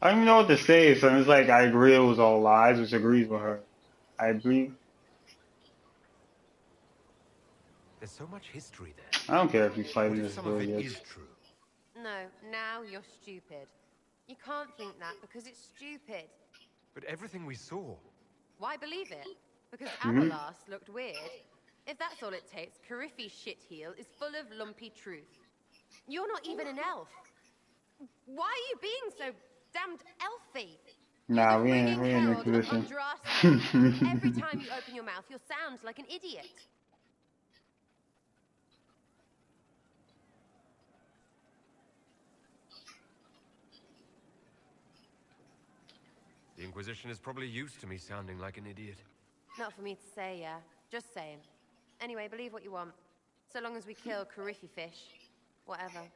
I don't even know what to say, so it's like I agree it was all lies, which agrees with her. I agree. There's so much history there. I don't care if you What fight if this some of it Dorian. is true? No, now you're stupid. You can't think that because it's stupid. But everything we saw. Why believe it? Because Mm-hmm. Aberlast looked weird? If that's all it takes, Cariffi shitheel is full of lumpy truth. You're not even an elf. Why are you being so damned elfy? You're Nah, the we ain't ringing we ain't herald of Inquisition. Andraste. Every time you open your mouth, you'll sound like an idiot. The Inquisition is probably used to me sounding like an idiot. Not for me to say, yeah. Just saying. Anyway, believe what you want. So long as we kill Cariffi fish. Whatever.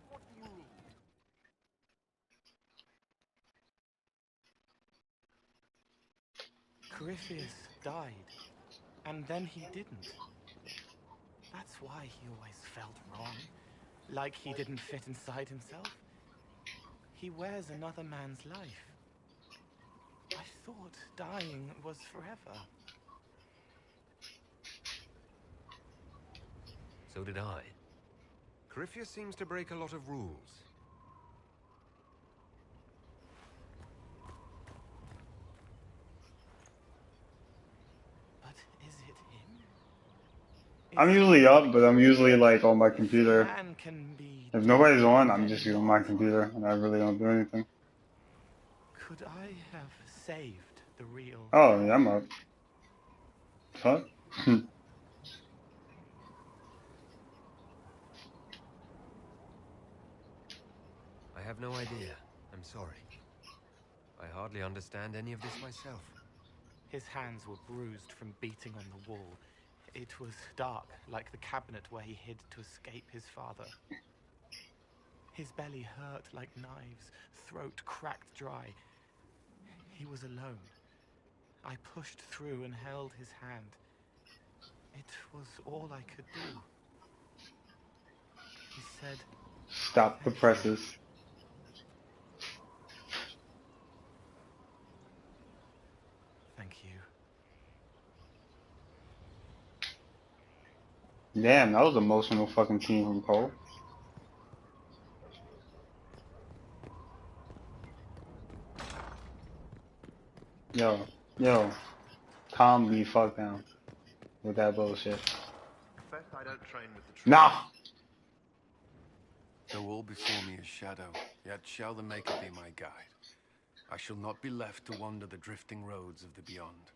What do you need? Corypheus died, and then he didn't. That's why he always felt wrong, like he didn't fit inside himself. He wears another man's life. I thought dying was forever. So did I. Corypheus seems to break a lot of rules. But is it him? I'm Is usually he... up, but I'm usually like on my If a computer. man can be If dead, nobody's on, I'm just then using my what? computer, and I really don't do anything. Could I have saved the real Oh, yeah, I'm Dorian? up. Fuck. I have no idea. I'm sorry. I hardly understand any of this myself. His hands were bruised from beating on the wall. It was dark, like the cabinet where he hid to escape his father. His belly hurt like knives, throat cracked dry. He was alone. I pushed through and held his hand. It was all I could do. He said, Stop the "Thank you." presses. Thank you. Damn, that was emotional fucking scene from Cole. Yo, yo, calm the fuck down with that bullshit. Confess I don't train with the troops. Nah! Though all before me is shadow, yet shall the Maker be my guide. I shall not be left to wander the drifting roads of the beyond.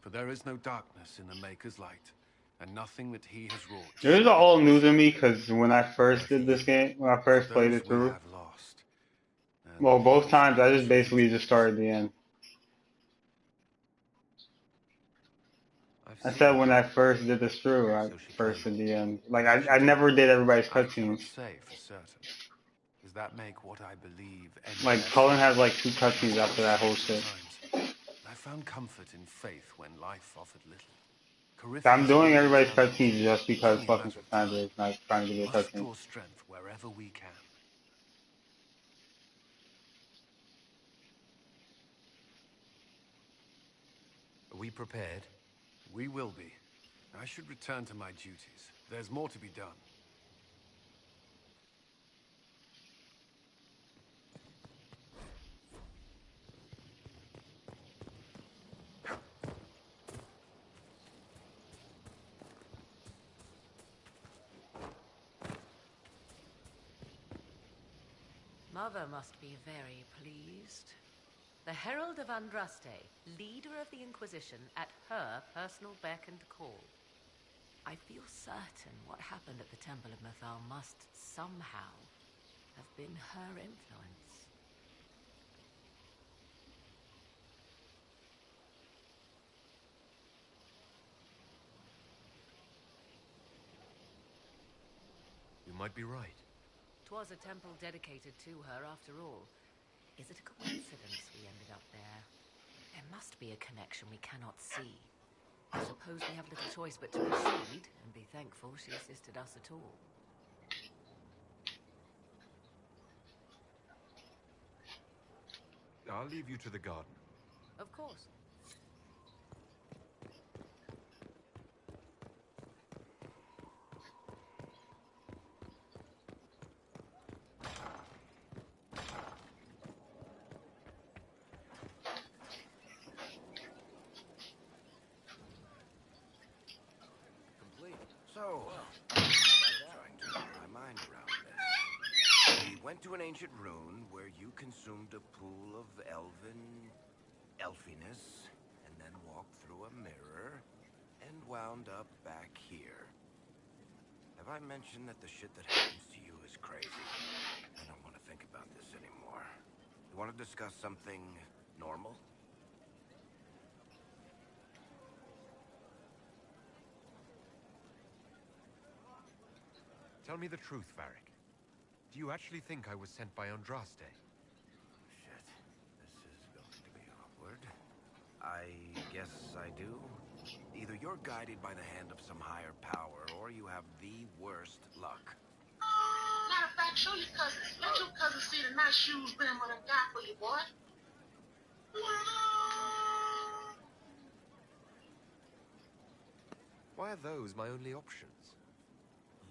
For there is no darkness in the Maker's light, and nothing that he has wrought This is shall be all new lost. to me because when I first did this Therefore, game, when I for first played those it we through, have lost, well, and both those times we I wish just for basically just intervention, started the end. I've I seen said it. when I first did this through, I So she first claimed. did the end. Like, perhaps she I did. never did everybody's I cannot cutscenes. say for certain. Does that make what I believe any Like, less? Cullen has like 2 I cutscenes after trusted that whole her at shit. times, and I found comfort in faith when life offered little. I'm Corypheus doing will be a everybody's challenge. cutscenes just It's because only a fucking matter of Cassandra time. is not trying to give We me a must cutscene. draw strength wherever we can. Are we prepared? We will be. I should return to my duties. There's more to be done. Mother must be very pleased. The Herald of Andraste, leader of the Inquisition, at her personal beck and call. I feel certain what happened at the Temple of Mythal must somehow have been her influence. You might be right. 'Twas a temple dedicated to her, after all. Is it a coincidence we ended up there? There must be a connection we cannot see. I suppose we have little choice but to proceed and be thankful she assisted us at all. I'll leave you to the garden. Of course. Complete. So, trying to wrap my mind around this. We went to an ancient ruin where you consumed a pool of elfiness, and then walked through a mirror, and wound up back here. Have I mentioned that the shit that happens to you is crazy? I don't want to think about this anymore. You want to discuss something normal? Tell me the truth, Varric. Do you actually think I was sent by Andraste? Shit. This is going to be awkward. I guess I do. Either you're guided by the hand of some higher power, or you have the worst luck. Matter of fact, show your cousins. Let your cousins see the nice shoes Grandma done got for you, boy. Why are those my only options?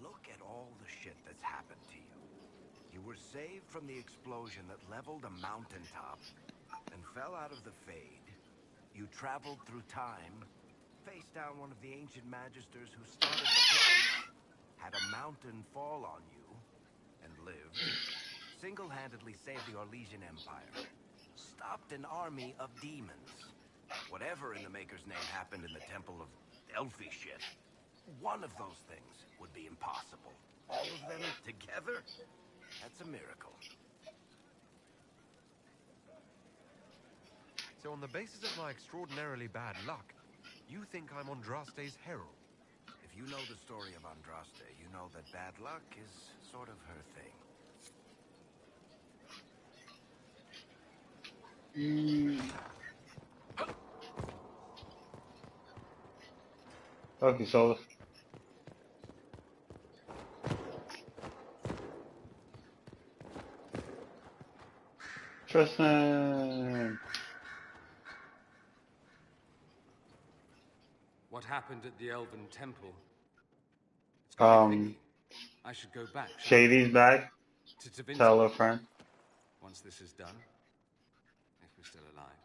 Look at all the shit that's happened to you. You were saved from the explosion that leveled a mountaintop and fell out of the Fade. You traveled through time, faced down one of the ancient magisters who started the place, had a mountain fall on you, and lived. Single-handedly saved the Orlesian Empire. Stopped an army of demons. Whatever in the Maker's name happened in the Temple of Elfie shit, one of those things would be impossible. All of them together? That's a miracle. So on the basis of my extraordinarily bad luck, you think I'm Andraste's herald? If you know the story of Andraste, you know that bad luck is sort of her thing. Okay, so Tristan. What happened at the Elven Temple? It's got me thinking. I should go back. Shady's back. To Tevinter. Tell a friend. Once this is done, if we're still alive.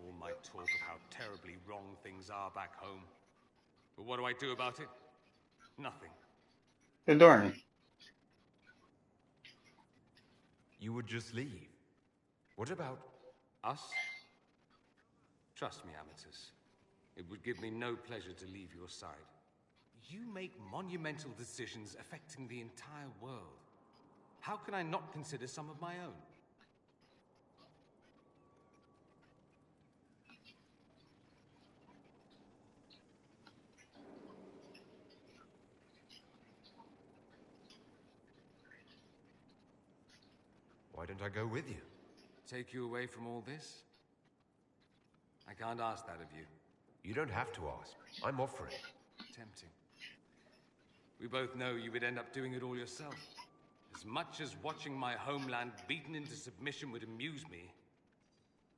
All my talk of how terribly wrong things are back home. But what do I do about it? Nothing. Hey, Dorian. You would just leave. What about us? Trust me, Amatus. It would give me no pleasure to leave your side. You make monumental decisions affecting the entire world. How can I not consider some of my own? Why don't I go with you? Take you away from all this? I can't ask that of you. You don't have to ask. I'm offering. Tempting. We both know you would end up doing it all yourself. As much as watching my homeland beaten into submission would amuse me,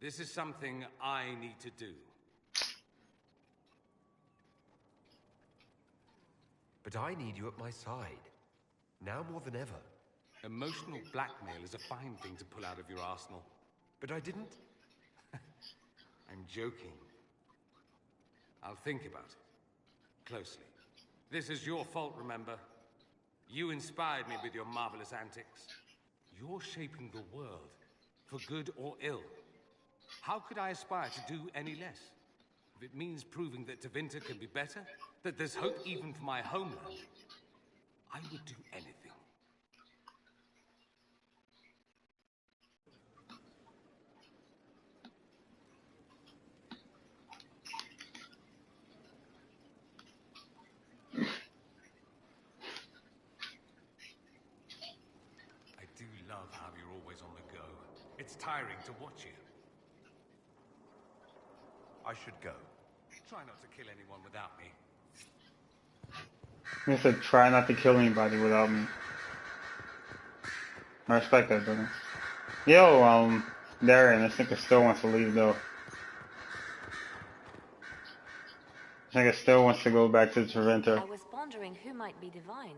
this is something I need to do. But I need you at my side. Now more than ever. Emotional blackmail is a fine thing to pull out of your arsenal. But I didn't... I'm joking. I'll think about it. Closely. This is your fault, remember? You inspired me with your marvelous antics. You're shaping the world, for good or ill. How could I aspire to do any less? If it means proving that Tevinter can be better, that there's hope even for my homeland, I would do anything. It's tiring to watch you. I should go. Try not to kill anyone without me. He said, try not to kill anybody without me. I respect that, brother. Yo, Dorian, this nigga still wants to leave, though. This nigga still wants to go back to Treventer. I was pondering who might be divine,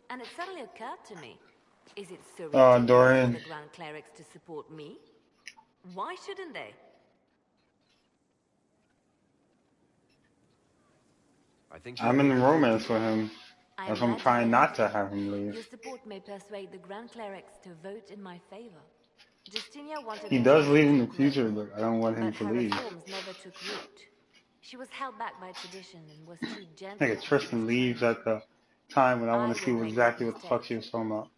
and it suddenly occurred to me. Is it so Oh, ridiculous Dorian. for the Grand Clerics to support me? Why shouldn't they? I think I'm in romance with him. I That's am why I'm glad trying you not to understand. have him Your leave. support may persuade the Grand Clerics to vote in my favor. Justinia wanted He the does church leave in to the grow, future, but I don't want him but to her leave. reforms never took root. She was held back by tradition and was too gentle Nigga, to Tristan force leaves change. at the time when I want I to see wouldn't make exactly that what the fuck mistake. she was talking about.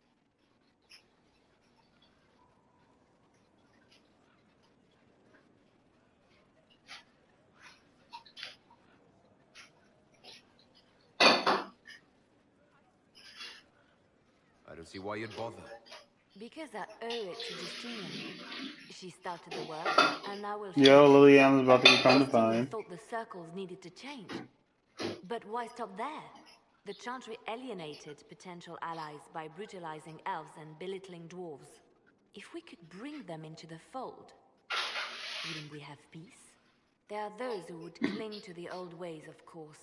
I don't see why you'd bother. Because I owe it to Justinia. She started the work, and now will Yo, finish it. Liliana's about to become Justinia divine. thought the circles needed to change. But why stop there? The Chantry alienated potential allies by brutalizing elves and belittling dwarves. If we could bring them into the fold, wouldn't we have peace? There are those who would cling to the old ways, of course.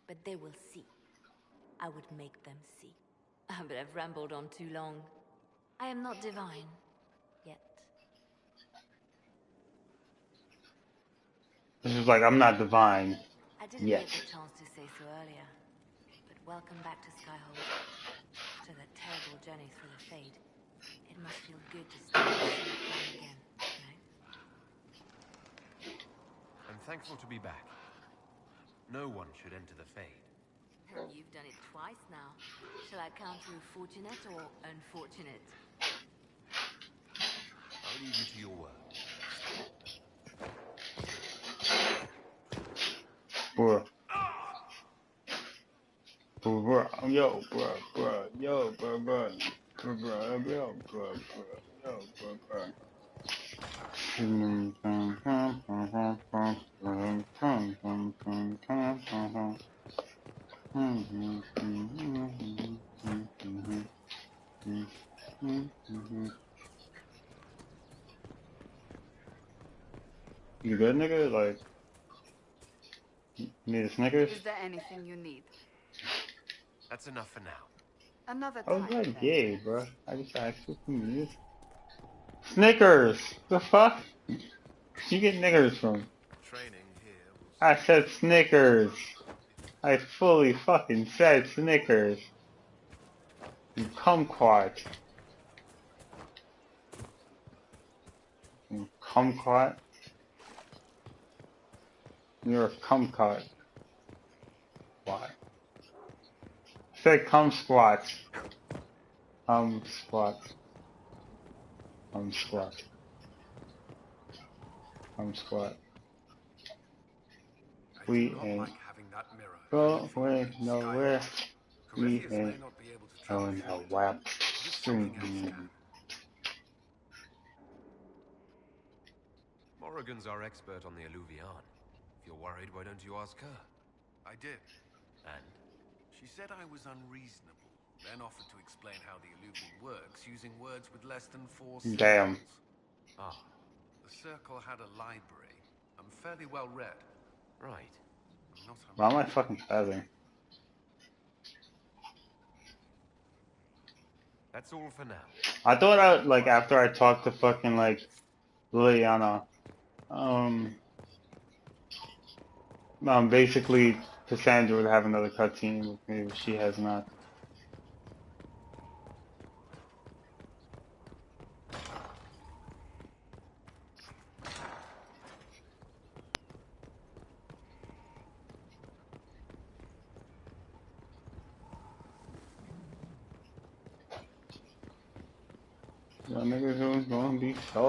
But they will see. I would make them see. But I've rambled on too long. I am not divine. Yet. This is like, I'm not divine. I didn't Yet. get the chance to say so earlier. But welcome back to Skyhold. After that terrible journey through the Fade, it must feel good to start the plan again, you know? I'm thankful to be back. No one should enter the Fade. You've done it twice now. Shall I count you fortunate or unfortunate? I'll leave you to your work. Bruh. Bruh. Yo, bruh. Yo, bruh. Bruh. Yo, bruh. Yo, bruh. You good, nigga? Like, you need a Snickers? Is there anything you need? That's enough for now. Another I was time, like, then. gay, bro. I just asked for some music. Snickers! The fuck? You get Snickers from? Training here will I said Snickers. I fully fucking said Snickers. You kumquat. You kumquat. You're a kumquat. Why? I said cum squat. Squat. Squat. Squat. I do We not ain't like having that mirror. going nowhere. We Corypheus may ain't not be able to going troubleshoot it. nowhere. This something else can. Morrigan's our expert on the Alluvion. If you're worried, why don't you ask her? I did. And? She said I was unreasonable, then offered to explain how the Alluvion works using words with less than 4 syllables. Damn. Ah, The Circle had a library. I'm fairly well read. right. I'm not Why am I fucking spazzing? That's all for now. I thought like, after I talked to fucking, like, Liliana, basically, Cassandra would have another cutscene with me, but she has not. Y'all niggas gonna be short.